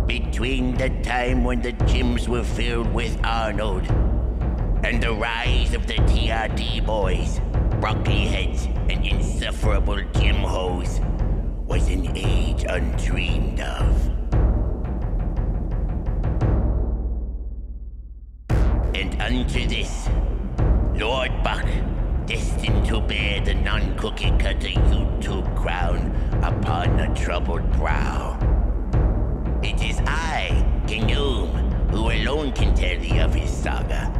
Between the time when the gyms were filled with Arnold and the rise of the TRD boys, broccoli heads, and insufferable gym hoes was an age undreamed of. And unto this, Lord Buck, destined to bear the non-cookie cutter YouTube crown upon a troubled brow. It is I, Kingdoom, who alone can tell thee of his saga.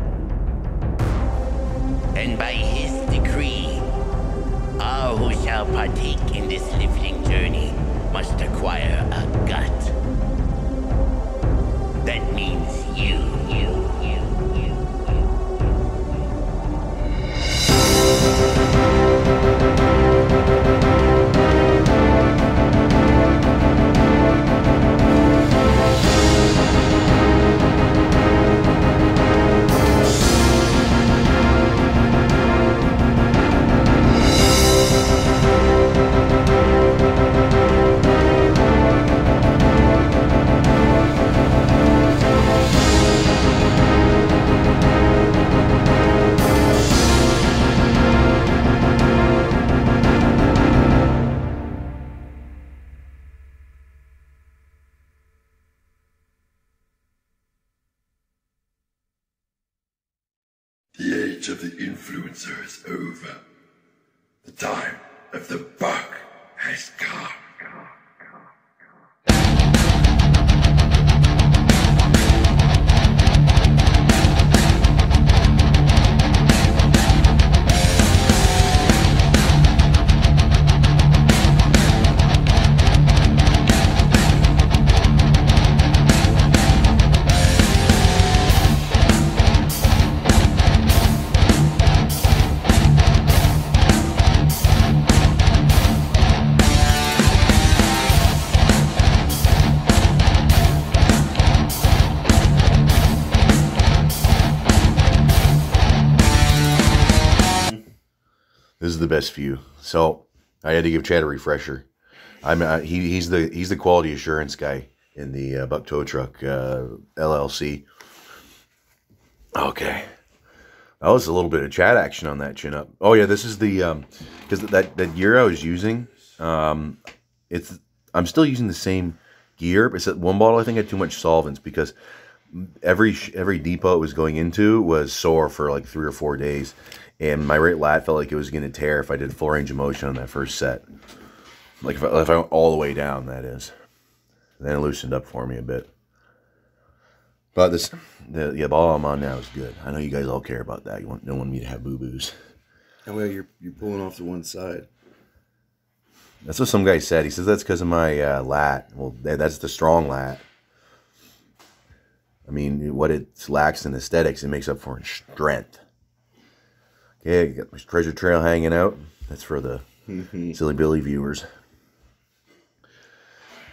And by his decree, all who shall partake in this lifting journey must acquire a gut. That means you. The age of the influencer is over. The time of the buck has come. This is the best view. So I had to give Chad a refresher. He's the quality assurance guy in the Buck Tow Truck LLC. Okay, that was a little bit of chat action on that chin up. Oh yeah, this is the because that gear I was using. I'm still using the same gear, but it's that one bottle I think had too much solvents because every depot it was going into was sore for like 3 or 4 days. And my right lat felt like it was going to tear if I did full range of motion on that first set. Like if I went all the way down, that is. Then it loosened up for me a bit. But the ball I'm on now is good. I know you guys all care about that. You don't want me to have boo-boos. Oh, well, you're pulling off to one side. That's what some guy said. He says that's because of my lat. Well, that's the strong lat. I mean, what it lacks in aesthetics, it makes up for in strength. Okay, I got my treasure trail hanging out. That's for the Silly Billy viewers.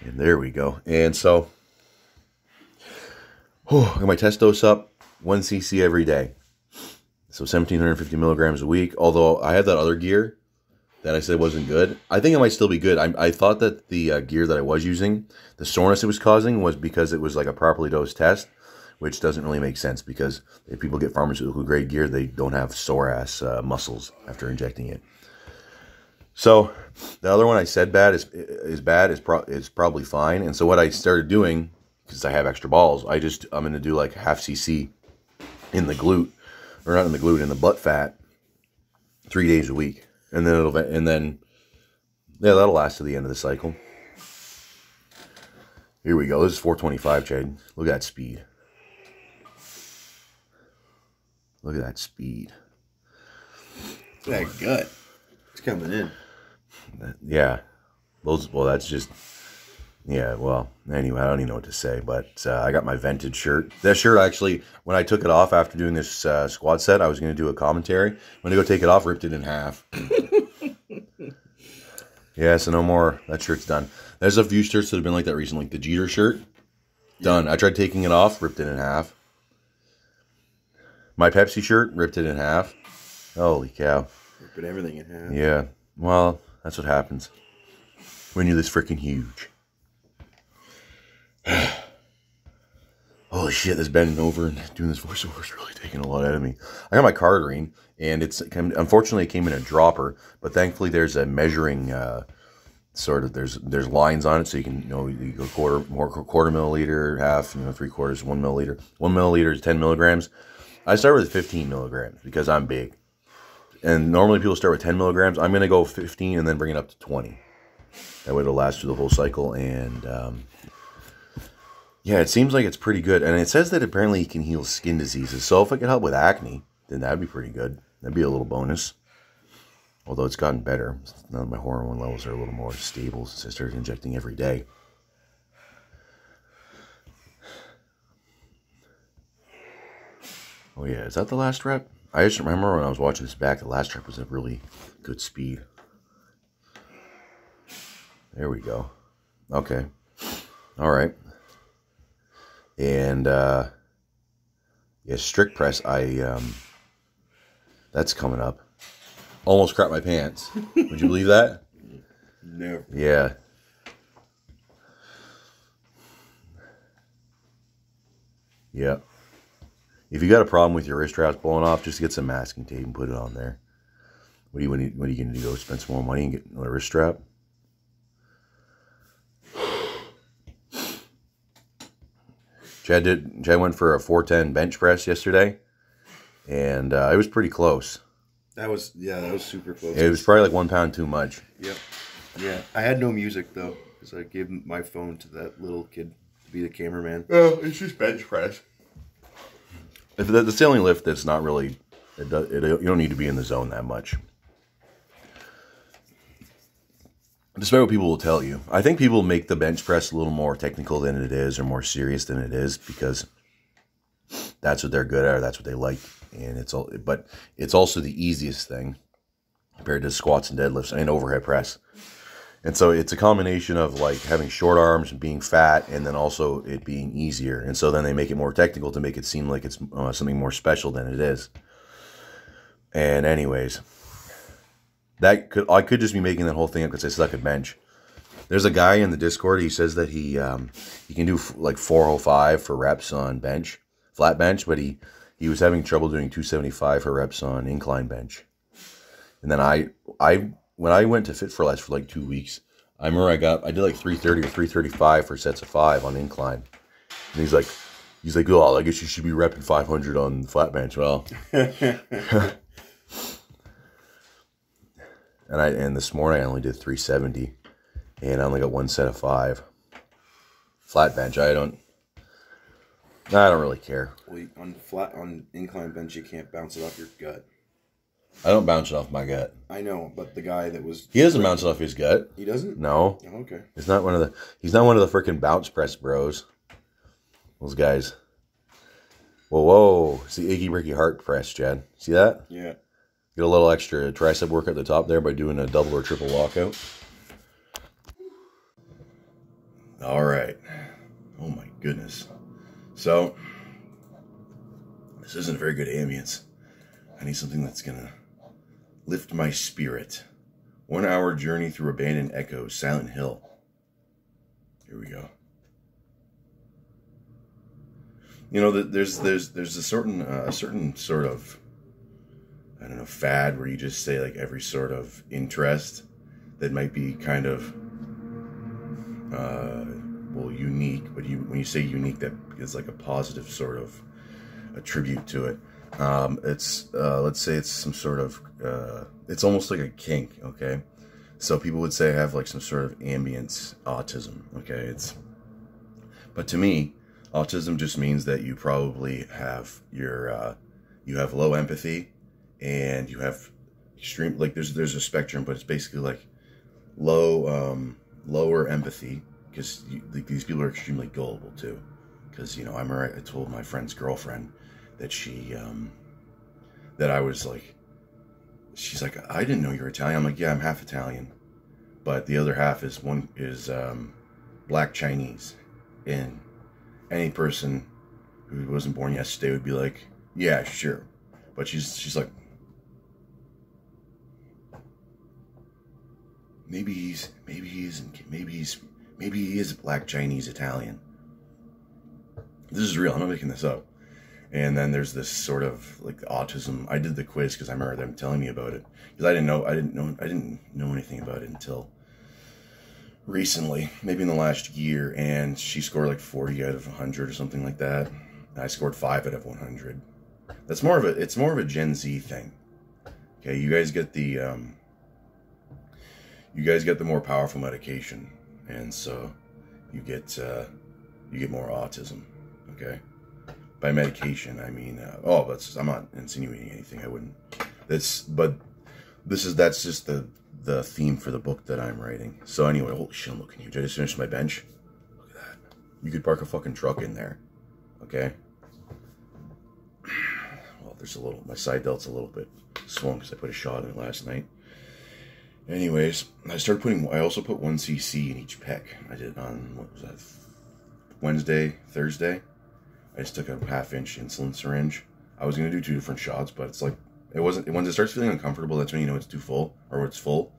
And there we go. And so, I got my test dose up, 1 cc every day. So 1,750 milligrams a week. Although I had that other gear that I said wasn't good. I think it might still be good. I thought that the gear that I was using, the soreness it was causing was because it was like a properly dosed test, which doesn't really make sense because if people get pharmaceutical grade gear, they don't have sore ass muscles after injecting it. So the other one I said is probably fine. And so what I started doing, because I have extra balls, I'm going to do like half cc in the glute, or not in the glute, in the butt fat, 3 days a week. And then that'll last to the end of the cycle. Here we go. This is 425, Chad. Look at that speed. Look at that speed. That gut. It's coming in. Yeah. That's just... Yeah, well, anyway, I don't even know what to say, but I got my vented shirt. That shirt, actually, when I took it off after doing this squad set, I was going to do a commentary. When I go take it off, ripped it in half. Yeah, so no more. That shirt's done. There's a few shirts that have been like that recently, like the Jeter shirt. Done. I tried taking it off, ripped it in half. My Pepsi shirt, ripped it in half. Holy cow. Ripping everything in half. Yeah, well, that's what happens when you're this freaking huge. Holy shit, this bending over and doing this voiceover is really taking a lot out of me. I got my card ring, and unfortunately it came in a dropper, but thankfully there's a measuring there's lines on it, so you can you go quarter milliliter, half, 3/4, 1 milliliter. 1 milliliter is 10 milligrams. I start with 15 milligrams because I'm big, and normally people start with 10 milligrams. I'm gonna go 15 and then bring it up to 20. That way it'll last through the whole cycle, and yeah, it seems like it's pretty good. And it says that apparently it can heal skin diseases. So if it can help with acne, then that'd be pretty good. That'd be a little bonus. Although it's gotten better. Now that my hormone levels are a little more stable since I started injecting every day. Oh yeah, is that the last rep? I just remember when I was watching this back, the last rep was a really good speed. There we go. Okay. All right. And yeah, strict press. That's coming up. Almost crapped my pants. Would you believe that? Never. Yeah. Yeah. If you got a problem with your wrist straps blowing off, just get some masking tape and put it on there. What are you going to do? Go spend some more money and get another wrist strap? Chad went for a 410 bench press yesterday, and it was pretty close. That was super close. It was probably like 1 pound too much. Yep. Yeah. I had no music though, because I gave my phone to that little kid to be the cameraman. Oh, it's just bench press. If that's the only lift that's not really, you don't need to be in the zone that much. Despite what people will tell you, I think people make the bench press a little more technical than it is, or more serious than it is, because that's what they're good at, or that's what they like, and but it's also the easiest thing compared to squats and deadlifts and overhead press. And so it's a combination of like having short arms and being fat, and then also it being easier. And so then they make it more technical to make it seem like it's something more special than it is. And anyways, I could just be making that whole thing up because I suck at bench. There's a guy in the Discord. He says that he can do like 405 for reps on bench, flat bench, but he was having trouble doing 275 for reps on incline bench. And then when I went to Fit for Less for like 2 weeks, I remember I did like 330 or 335 for sets of 5 on incline. And he's like, oh, I guess you should be repping 500 on the flat bench. Well, and this morning I only did 370, and I only got 1 set of 5. Flat bench, I don't really care. Well, on incline bench, you can't bounce it off your gut. I don't bounce it off my gut. I know, but the guy that was... He doesn't bounce it off his gut. He doesn't? No. Oh, okay. He's not one of the freaking bounce press bros. Those guys. Whoa. It's the Iggy Ricky Heart press, Chad. See that? Yeah. Get a little extra tricep work at the top there by doing a double or triple lockout. All right. Oh my goodness. So, this isn't a very good ambience. I need something that's going to lift my spirit. 1 hour journey through abandoned echoes, Silent Hill. Here we go. You know, there's a certain sort of, I don't know, fad where you just say like every sort of interest that might be kind of unique, but when you say unique, that is like a positive sort of attribute to it. It's let's say it's some sort of it's almost like a kink, okay? So people would say I have like some sort of ambience autism, okay? But to me, autism just means that you probably have you have low empathy, and you have extreme, like there's a spectrum, but it's basically like lower empathy, because like these people are extremely gullible too. Because I told my friend's girlfriend that that I was like, she's like, I didn't know you were Italian. I'm like, yeah, I'm half Italian, but the other half is black Chinese. And any person who wasn't born yesterday would be like, yeah, sure. But she's like, maybe he is black Chinese Italian. This is real. I'm not making this up. And then there's this sort of like autism. I did the quiz because I remember them telling me about it, because I didn't know anything about it until recently, maybe in the last year. And she scored like 40 out of 100 or something like that. And I scored 5 out of 100. It's more of a Gen Z thing. Okay, you guys get the more powerful medication, and so you get more autism. Okay, by medication I mean I'm not insinuating anything. I wouldn't. That's just the theme for the book that I'm writing. So anyway, holy shit, I'm looking huge. I just finished my bench. Look at that. You could park a fucking truck in there. Okay. Well, my side delt's a little bit swung because I put a shot in it last night. Anyways, I also put 1 cc in each pec. I did it on, what was that, Wednesday, Thursday. I just took a 1/2-inch insulin syringe. I was going to do 2 different shots, but it's like, once it starts feeling uncomfortable, that's when you know it's too full, or it's full,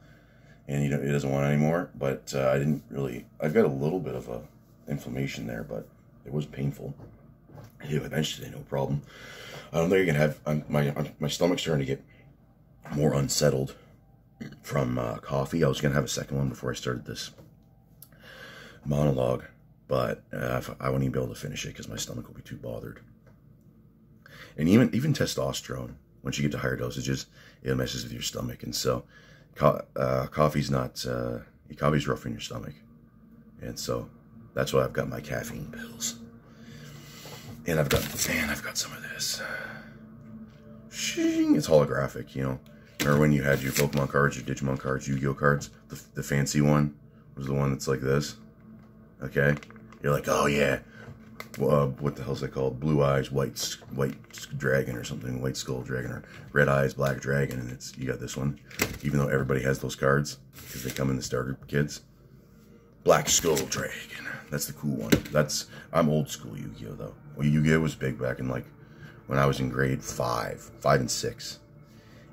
and it doesn't want it anymore. But I've got a little bit of a inflammation there, but it was painful. I did my bench today, no problem. I don't think I can have, my stomach's starting to get more unsettled from coffee. I was going to have a second one before I started this monologue, but I won't even be able to finish it because my stomach will be too bothered. And even testosterone, once you get to higher dosages, it messes with your stomach. And so coffee's coffee's rough in your stomach. And so that's why I've got my caffeine pills. And I've got some of this. It's holographic, you know. Remember when you had your Pokemon cards, your Digimon cards, Yu-Gi-Oh cards? The fancy one was the one that's like this. Okay? You're like, oh yeah. What the hell's that called? Blue eyes, white dragon or something. White skull dragon, or red eyes, black dragon. And you got this one. Even though everybody has those cards, because they come in the starter kits. Black skull dragon. That's the cool one. I'm old school Yu-Gi-Oh though. Well, Yu-Gi-Oh was big back in when I was in grade 5 and 6.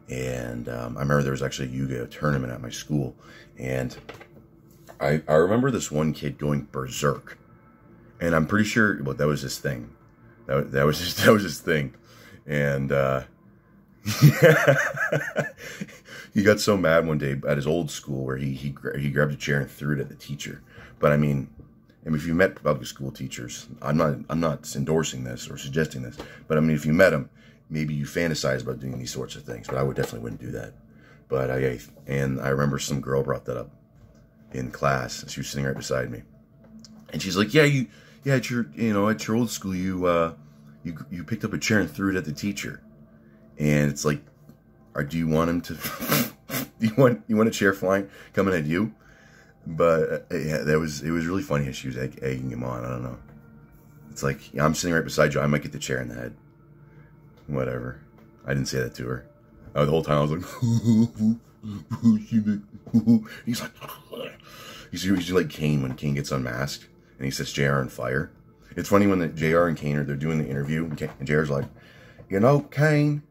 And I remember there was actually a Yu-Gi-Oh tournament at my school. And I remember this one kid going berserk. And I'm pretty sure, that was his thing. That was his thing. And yeah. He got so mad one day at his old school where he grabbed a chair and threw it at the teacher. But I mean, if you met public school teachers, I'm not endorsing this or suggesting this, but I mean, if you met them, maybe you fantasize about doing these sorts of things. But I definitely wouldn't do that. But I remember some girl brought that up in class. She was sitting right beside me, and she's like, at your old school, you picked up a chair and threw it at the teacher, and it's like, do you want him to? you want a chair coming at you? But yeah, it was really funny how she was egging him on. I don't know. It's like, I'm sitting right beside you. I might get the chair in the head. Whatever. I didn't say that to her. The whole time I was like, he's like, he's like Kane when Kane gets unmasked and he sets JR on fire. It's funny when JR and Kane they're doing the interview and JR's like, Kane,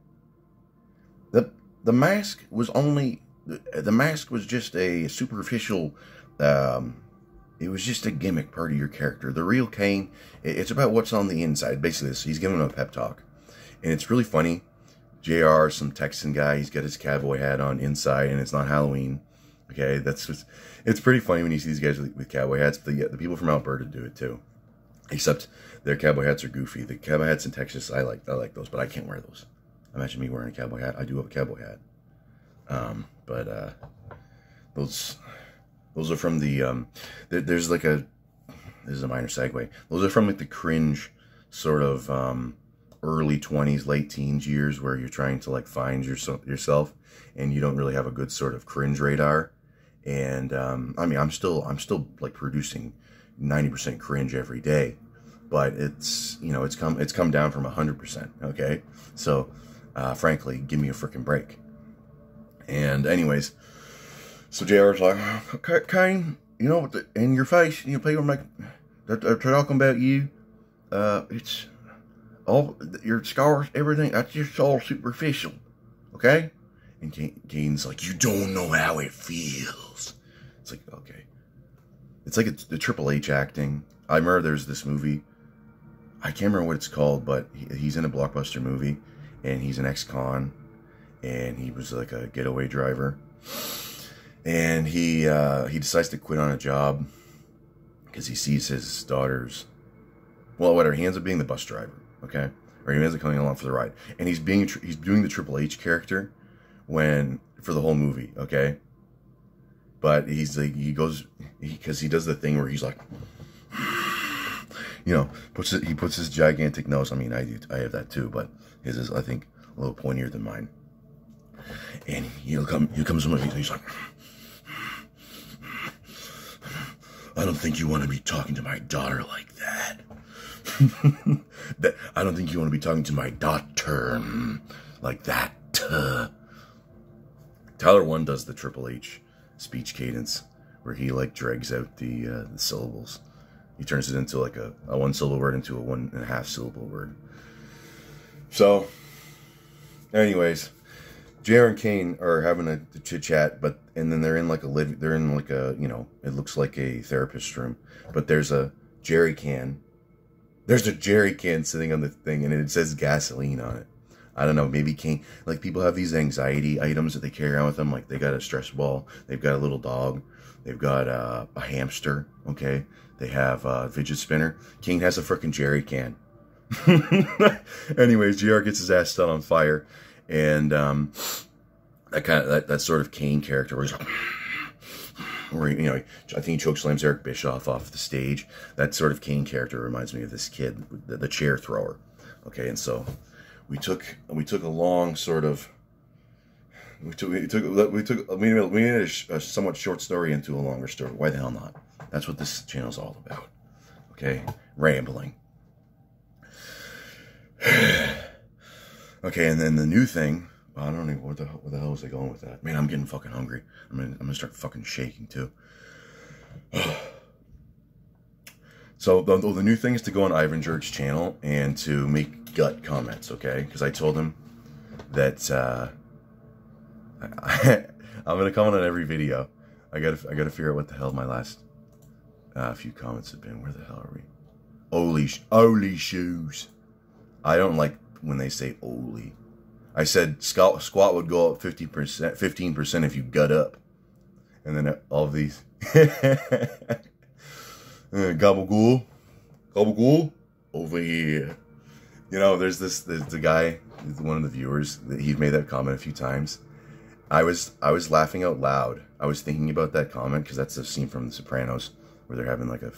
the mask was just a superficial. It was just a gimmick part of your character. The real Kane, it's about what's on the inside. Basically, he's giving him a pep talk. And it's really funny. JR, some Texan guy, he's got his cowboy hat on inside, and it's not Halloween. Okay, it's pretty funny when you see these guys with cowboy hats. The people from Alberta do it too. Except their cowboy hats are goofy. The cowboy hats in Texas, I like those, but I can't wear those. Imagine me wearing a cowboy hat. I do have a cowboy hat. Those are from the, this is a minor segue. Those are from like the cringe sort of, early 20s, late teens years where you're trying to like find yourself and you don't really have a good sort of cringe radar. And, I mean, I'm still like producing 90% cringe every day, but it's come down from 100%. Okay. So, frankly, give me a freaking break. And anyways, so JR's like, Kane, in your face, people they're talking about you. It's all your scars, everything. That's just all superficial, okay? And Kane's like, you don't know how it feels. It's like, okay. It's like the Triple H acting. I remember there's this movie. I can't remember what it's called, but he's in a Blockbuster movie, and he's an ex-con, and he was like a getaway driver, and he decides to quit on a job because he sees his daughter's, well, whatever, he ends up being the bus driver, okay, or he ends up coming along for the ride, and he's doing the Triple H character for the whole movie, okay, but he's like, because he does the thing where he's like, you know, he puts his gigantic nose. I mean, I have that too, but his is, I think, a little pointier than mine. And he comes from he's like, I don't think you want to be talking to my daughter like that. I don't think you want to be talking to my daughter like that. Tyler 1 does the Triple H speech cadence where he like drags out the syllables. He turns it into like a 1-syllable word into a 1.5-syllable word. So, anyways, JR and Kane are having a chit chat, and then they're in like a you know, it looks like a therapist room, but there's a jerry can. There's a jerry can sitting on the thing, and it says gasoline on it. I don't know, maybe Kane, like people have these anxiety items that they carry around with them, like they got a stress ball, they've got a little dog, they've got a hamster, okay, they have a fidget spinner. Kane has a freaking jerry can. Anyways, JR gets his ass set on fire, and that sort of Kane character where he's like, or, you know, I think he chokeslams Eric Bischoff off the stage. That sort of Kane character reminds me of this kid, the chair thrower. Okay, and so we took a long sort of we made a somewhat short story into a longer story. Why the hell not? That's what this channel's all about. Okay, rambling. Okay, and then the new thing. I don't know where the hell was I going with that. Man, I'm getting fucking hungry. I'm gonna start fucking shaking too. So the new thing is to go on Ivan Jerk's channel and to make gut comments, okay? Because I told him that I'm gonna comment on every video. I gotta figure out what the hell my last few comments have been. Where the hell are we? Oli shoes. I don't like when they say Oli. I said squat would go up 15% if you gut up. And then all of these. Gabagool over here. You know, there's the guy, one of the viewers, he'd made that comment a few times. I was laughing out loud. I was thinking about that comment because that's a scene from The Sopranos where they're having like a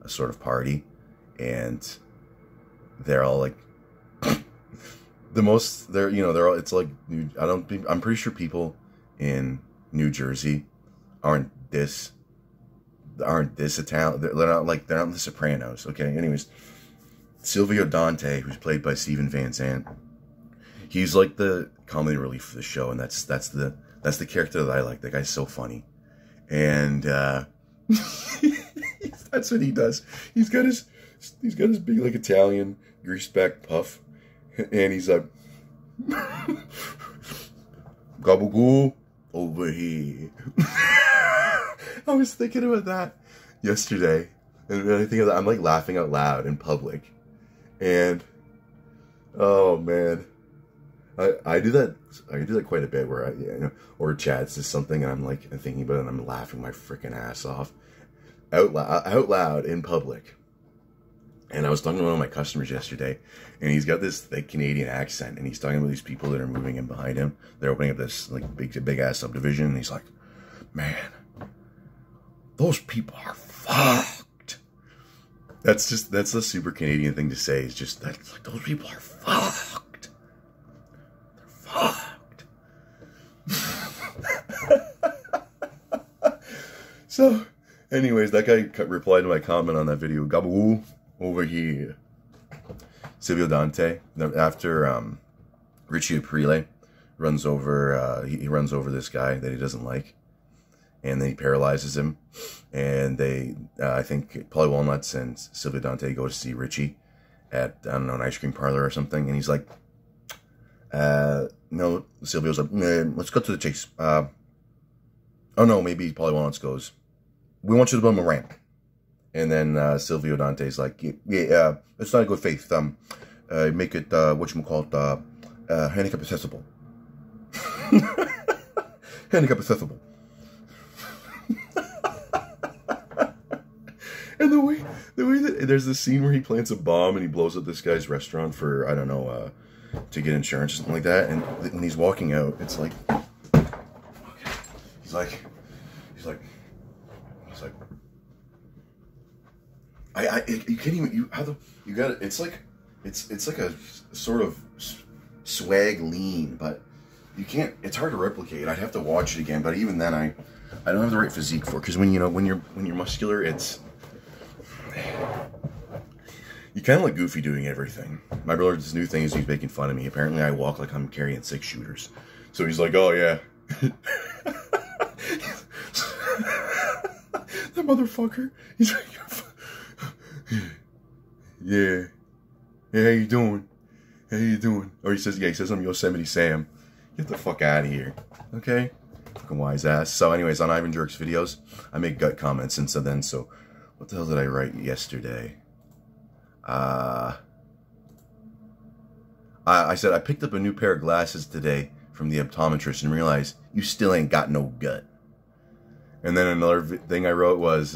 sort of party, and they're all like it's like, I'm pretty sure people in New Jersey aren't this Italian. They're not The Sopranos. Okay, anyways, Silvio Dante, who's played by Steven Van Zandt, he's like the comedy relief for the show, and that's the character that I like. That guy's so funny, and that's what he does. He's got his big like Italian greased back puff. And he's like, Gabagool over here. I was thinking about that yesterday. And I think I'm like laughing out loud in public. And, oh man. I do that quite a bit where or Chad says something and I'm thinking about it and I'm laughing my freaking ass off. Out loud in public. And I was talking to one of my customers yesterday, and he's got this thick Canadian accent, and he's talking about these people that are moving in behind him. They're opening up this like big ass subdivision, and he's like, "Man, those people are fucked." That's a super Canadian thing to say. It's just that, like, those people are fucked. They're fucked. So, anyways, that guy replied to my comment on that video, Gaboo. Over here, Silvio Dante. After Richie Aprile runs over, he runs over this guy that he doesn't like, and then he paralyzes him. And I think Paulie Walnuts and Silvio Dante go to see Richie at, I don't know, an ice cream parlor or something. And he's like, no, Silvio's like, let's go to the chase. Oh no, maybe Paulie Walnuts goes, we want you to build a ramp. And then Silvio Dante's like, yeah, it's not a good faith. Make it, whatchamacallit, handicap accessible. Handicap accessible. And the way that there's this scene where he plants a bomb and he blows up this guy's restaurant for, I don't know, to get insurance or something like that. And when he's walking out, it's like, he's like, you can't even, you got it. It's like a sort of swag lean, but you can't, it's hard to replicate. I'd have to watch it again, but even then I don't have the right physique for it. Cause when you're muscular, it's, you kind of look goofy doing everything. My brother's new thing is he's making fun of me. Apparently I walk like I'm carrying 6 shooters. So he's like, oh yeah. That motherfucker. He's like, yeah. Hey, how you doing? How you doing? Or he says I'm Yosemite Sam. Get the fuck out of here. Okay? Fucking wise ass. So anyways, on Ivan Jerk's videos, I make gut comments, and so what the hell did I write yesterday? I said I picked up a new pair of glasses today from the optometrist and realized you still ain't got no gut. And then another thing I wrote was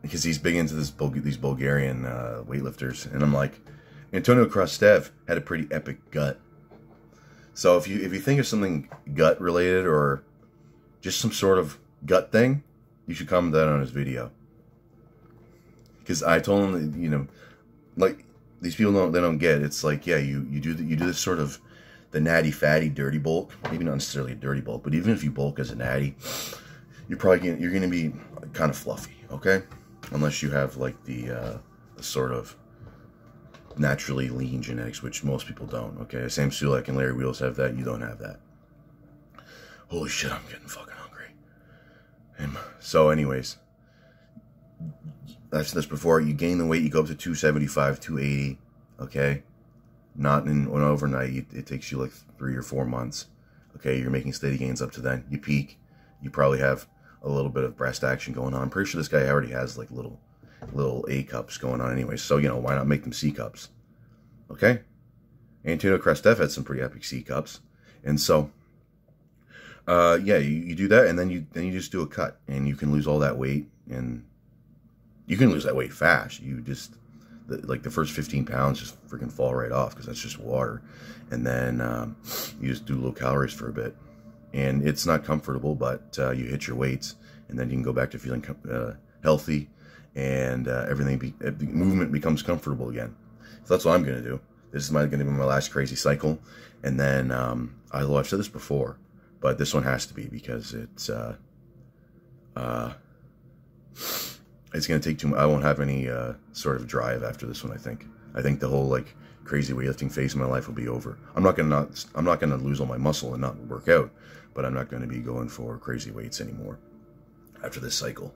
because he's big into these Bulgarian weightlifters, and I'm like, Antonio Krastev had a pretty epic gut. So if you think of something gut related or just some sort of gut thing, you should comment that on his video. Because I told him that, you know, like these people don't get it. It's like, yeah, you do this sort of the natty fatty dirty bulk, maybe not necessarily a dirty bulk, but even if you bulk as a natty, you're gonna be kind of fluffy, okay? Unless you have like the sort of naturally lean genetics, which most people don't, okay? Sam Sulek and Larry Wheels have that. You don't have that. Holy shit, I'm getting fucking hungry. And so anyways, I've said this before, you gain the weight, you go up to 275, 280, okay? Not in one overnight. It takes you like 3 or 4 months, okay? You're making steady gains up to then. You peak, you probably have a little bit of breast action going on. I'm pretty sure this guy already has like little A cups going on anyway, so, you know, why not make them C cups, okay? Antonio Krastev had some pretty epic C cups, and so, yeah, you do that, and then you just do a cut, and you can lose all that weight, and you can lose that weight fast. You just, like the first 15 pounds just freaking fall right off, because that's just water, and then you just do low calories for a bit, and it's not comfortable, but you hit your weights, and then you can go back to feeling healthy, and movement becomes comfortable again. So that's what I'm going to do. This is going to be my last crazy cycle, and then I've said this before, but this one has to be, because it's going to take too much. I won't have any sort of drive after this one. I think the whole like crazy weightlifting phase of my life will be over. I'm not gonna lose all my muscle and not work out, but I'm not going to be going for crazy weights anymore after this cycle.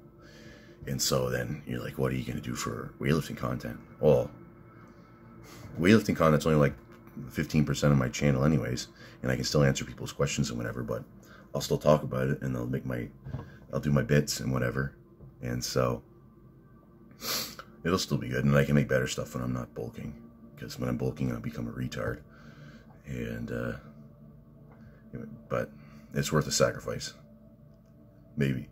And so then you're like, what are you going to do for weightlifting content? Well, weightlifting content's only like 15% of my channel anyways, and I can still answer people's questions and whatever, but I'll still talk about it, and I'll do my bits and whatever. And so it'll still be good, and I can make better stuff when I'm not bulking, because when I'm bulking, I'll become a retard. And, but it's worth a sacrifice. Maybe.